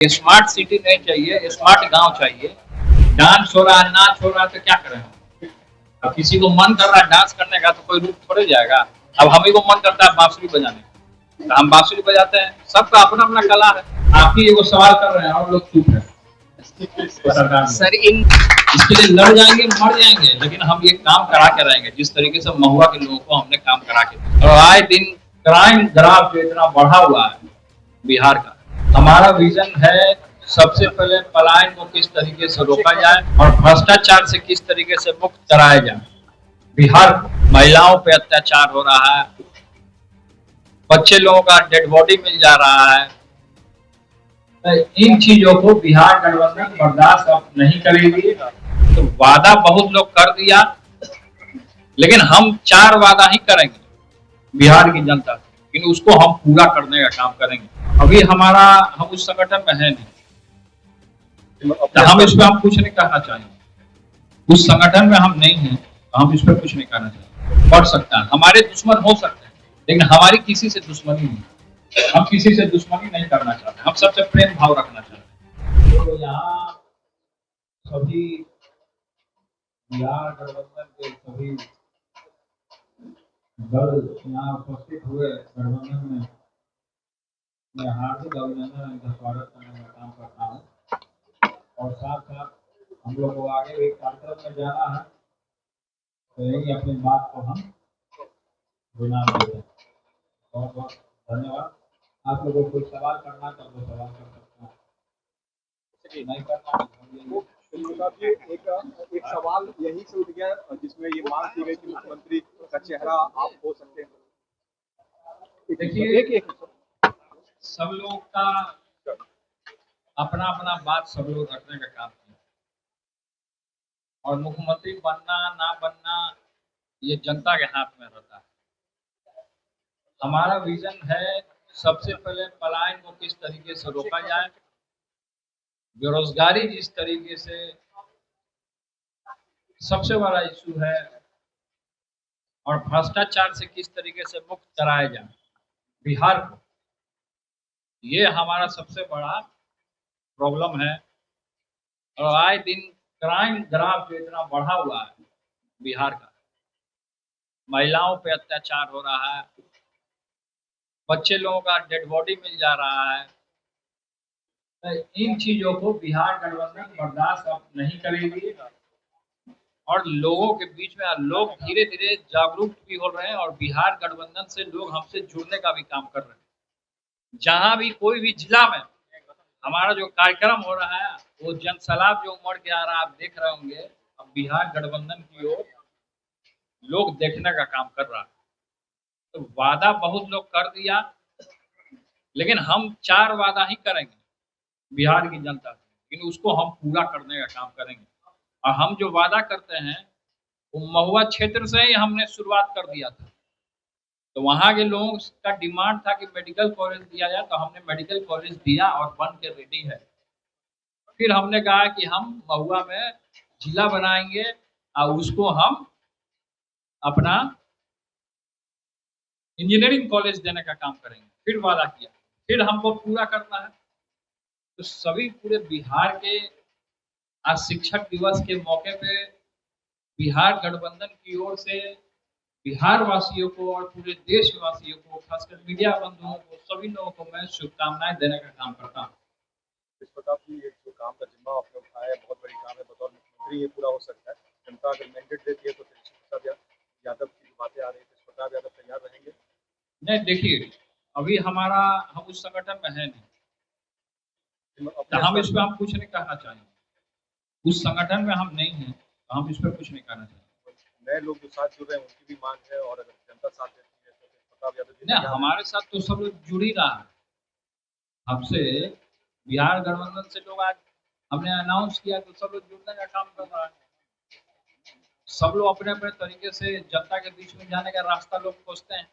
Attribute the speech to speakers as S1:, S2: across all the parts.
S1: Smart city नहीं चाहिए, smart गांव चाहिए। डांस हो रहा है, नाच हो रहा है, तो क्या करें हम? अब किसी को मन कर रहा है डांस करने का तो कोई रुक थोड़े जाएगा। अब हम ही को मन करता है बांसुरी बजाने का, तो हम बांसुरी बजाते हैं। सबका अपना अपना कला है। आप ही एगो सवाल कर रहे हैं और लोग चुप है। सर इसके लिए लड़ जाएंगे, मर जाएंगे, लेकिन हम ये काम करा के रहेंगे जिस तरीके से महुआ के लोगों को हमने काम करा के दिया। और आए दिन क्राइम ग्राफ जो इतना बढ़ा हुआ है बिहार का, हमारा विजन है सबसे पहले पलायन को किस तरीके से रोका जाए और भ्रष्टाचार से किस तरीके से मुक्त कराया जाए। बिहार महिलाओं पे अत्याचार हो रहा है, बच्चे लोगों का डेड बॉडी मिल जा रहा है। इन चीजों को बिहार गठबंधन बर्दाश्त अब नहीं करेगी। तो वादा बहुत लोग कर दिया, लेकिन हम 4 वादा ही करेंगे बिहार की जनता से, लेकिन उसको हम पूरा करने का काम करेंगे। अभी हम उस संगठन में है नहीं, तो हम इस पर हम कुछ नहीं कहना चाहेंगे। उस संगठन में हम नहीं हैं, तो हम इस पर कुछ नहीं कहना चाहेंगे। बढ़ सकता है, हमारे दुश्मन हो सकते हैं, लेकिन हमारी किसी से दुश्मनी नहीं। हम किसी से दुश्मनी नहीं करना चाहते, हम सबसे प्रेम भाव रखना चाहते हैं। तो यहाँ सभी बिहार गठबंधन के सभी दल यहाँ उपस्थित हुए गठबंधन में मैं हार्दिक अभिनंदन का स्वागत करने का काम करता हूँ। और साथ साथ हम लोग को आगे भी कार्यक्रम में जाना है, तो यही अपनी बात को हम विराम देते हैं। बहुत बहुत धन्यवाद। आप लोगों को कोई सवाल करना तो वो सवाल कर सकते हैं, नहीं करना
S2: एक सवाल यही से उठ गया जिसमें ये मांग की गई कि मुख्यमंत्री का चेहरा आप हो सकते हैं।
S1: देखिए, सब लोग का अपना अपना बात सब लोग रखने का काम किया, और मुख्यमंत्री बनना ना बनना ये जनता के हाथ में रहता है। हमारा विजन है सबसे पहले पलायन को किस तरीके से रोका जाए, बेरोजगारी जिस तरीके से सबसे बड़ा इशू है, और भ्रष्टाचार से किस तरीके से मुक्त कराया जाए बिहार को, ये हमारा सबसे बड़ा प्रॉब्लम है। और आए दिन क्राइम ग्राफ जो इतना बढ़ा हुआ है बिहार का, महिलाओं पे अत्याचार हो रहा है, बच्चे लोगों का डेड बॉडी मिल जा रहा है। इन चीजों को बिहार गठबंधन बर्दाश्त अब नहीं करेगी। और लोगों के बीच में लोग धीरे धीरे जागरूक भी हो रहे हैं, और बिहार गठबंधन से लोग हमसे जुड़ने का भी काम कर रहे हैं। जहां भी कोई भी जिला में हमारा जो कार्यक्रम हो रहा है, वो जनसैलाब जो उमड़ के आ रहा है, आप देख रहे होंगे। अब बिहार गठबंधन की ओर लोग देखने का काम कर रहा है। तो वादा बहुत लोग कर दिया, लेकिन हम 4 वादा ही करेंगे बिहार की जनता से, लेकिन उसको हम पूरा करने का काम करेंगे। और हम जो वादा करते हैं वो महुआ क्षेत्र से ही हमने शुरुआत कर दिया था। तो वहाँ के लोगों का डिमांड था कि मेडिकल कॉलेज दिया जाए, तो हमने मेडिकल कॉलेज दिया और बन के रेडी है। फिर हमने कहा कि हम महुआ में जिला बनाएंगे और उसको हम अपना इंजीनियरिंग कॉलेज देने का काम करेंगे। फिर वादा किया, फिर हमको पूरा करना है। तो सभी पूरे बिहार के आज शिक्षक दिवस के मौके पे बिहार गठबंधन की ओर से बिहार वासियों को और पूरे देशवासियों को, खासकर मीडिया बंधुओं को, सभी लोगों को मैं शुभकामनाएं देने का काम करता हूँ।
S2: इस प्रकार की ये जो काम का जिम्मा आपने उठाया है, बहुत बड़ी काम है। बतौर मुख्यमंत्री ये पूरा हो सकता है। जनता अगर मैंडेट देती है तो तेजस्वी प्रसाद यादव की बातें आ रही है, तेजस्वी प्रसाद यादव तैयार रहेंगे?
S1: नहीं, देखिए, अभी हम उस संगठन में है नहीं, तो हम इस पर हम कुछ नहीं कहना चाहेंगे। उस संगठन में हम नहीं हैं, तो हम इस पर कुछ नहीं कहना चाहेंगे।
S2: नए लोग जो साथ जुड़ रहे हैं उनकी भी मांग है, और अगर जनता साथ देती है तो तेजस्वी प्रसाद यादव
S1: नहीं, हमारे साथ तो सब लोग जुड़ ही रहा है। हमसे बिहार गठबंधन से लोग आज हमने अनाउंस किया तो सब लोग जुड़ने का काम कर रहा है। सब लोग अपने अपने तरीके से जनता के बीच में जाने का रास्ता लोग खोजते हैं,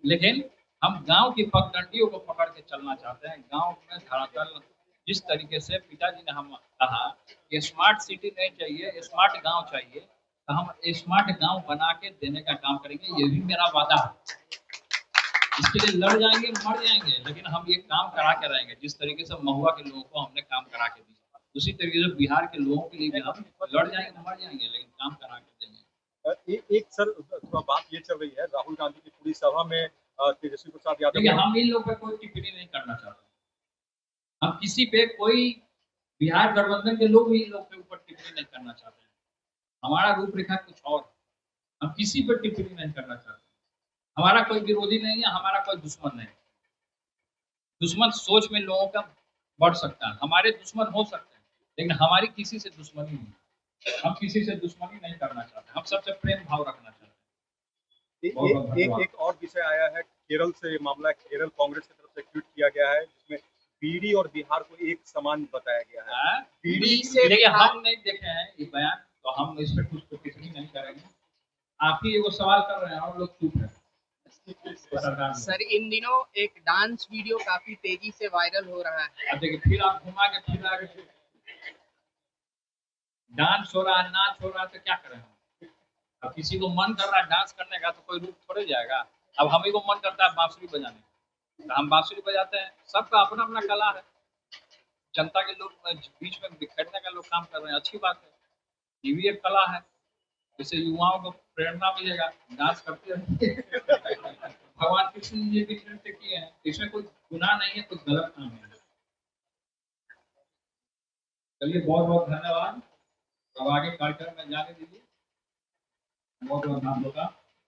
S1: लेकिन हम गांव की पगडंडियों को पकड़ के चलना चाहते हैं। गांव में धरातल जिस तरीके से पिताजी ने हम कहा कि स्मार्ट सिटी नहीं चाहिए, स्मार्ट गांव चाहिए, तो हम स्मार्ट गांव बना के देने का काम करेंगे। ये भी मेरा वादा है। इसके लिए लड़ जाएंगे, मर जाएंगे, लेकिन हम ये काम करा के रहेंगे। जिस तरीके से महुआ के लोगों को हमने काम करा के दिया, उसी तरीके से बिहार के लोगों के लिए भी हम लड़ जाएंगे, मर जाएंगे, लेकिन काम करा के देंगे।
S2: एक सर थोड़ा बात ये चल रही है, राहुल गांधी की पूरी सभा में तेजस्वी प्रसाद यादव
S1: देखिए, हम इन लोग पर कोई टिप्पणी नहीं करना चाहते। हम किसी पे कोई, बिहार गठबंधन के लोग भी इन लोग के ऊपर टिप्पणी नहीं करना चाहते हैं। हमारा रूपरेखा कुछ और है। हम किसी पर टिप्पणी नहीं करना चाहते। हमारा कोई विरोधी नहीं है, हमारा कोई दुश्मन नहीं। दुश्मन सोच में लोगों का बढ़ सकता है, हमारे दुश्मन हो सकते हैं, लेकिन हमारी किसी से दुश्मनी नहीं है। हम किसी से दुश्मनी नहीं करना चाहते, हम सबसे प्रेम भाव रखना चाहते हैं।
S2: एक और विषय आया है, केरल से मामला है। केरल कांग्रेस की तरफ से ट्वीट किया गया है जिसमें पीडी और बिहार को एक समान बताया गया है।
S1: हाँ?
S2: पीडी
S1: देखिए, हम नहीं देखे हैं ये बयान, तो हम इस पर कुछ टिप्पणी नहीं करेंगे। आप ही वो सवाल कर रहे हैं और लोग चुप है।
S3: सर, इन दिनों एक डांस वीडियो काफी तेजी से वायरल हो रहा है।
S1: अब देखिए, फिर आप घुमा के फिर आगे डांस हो रहा है, नाच हो रहा है, तो क्या करें हम? अब किसी को मन कर रहा है डांस करने का, तो कोई रुक थोड़े जाएगा। अब हम ही को मन करता है बांसुरी बजाने का, तो हम बांसुरी बजाते हैं। सबका अपना अपना कला है। जनता के लोग बीच में बिखेरने का लोग काम कर रहे हैं, अच्छी बात है। ये भी एक कला है, जिससे युवाओं को प्रेरणा मिलेगा, डांस करते रहेंगे। भगवान कृष्ण जी भी नृत्य किए हैं, इसमें कोई गुनाह नहीं है, कोई गलत काम नहीं है। चलिए, बहुत बहुत धन्यवाद। अब आगे कार्यक्रम में जाने दीजिए। बहुत बहुत धन्यवाद।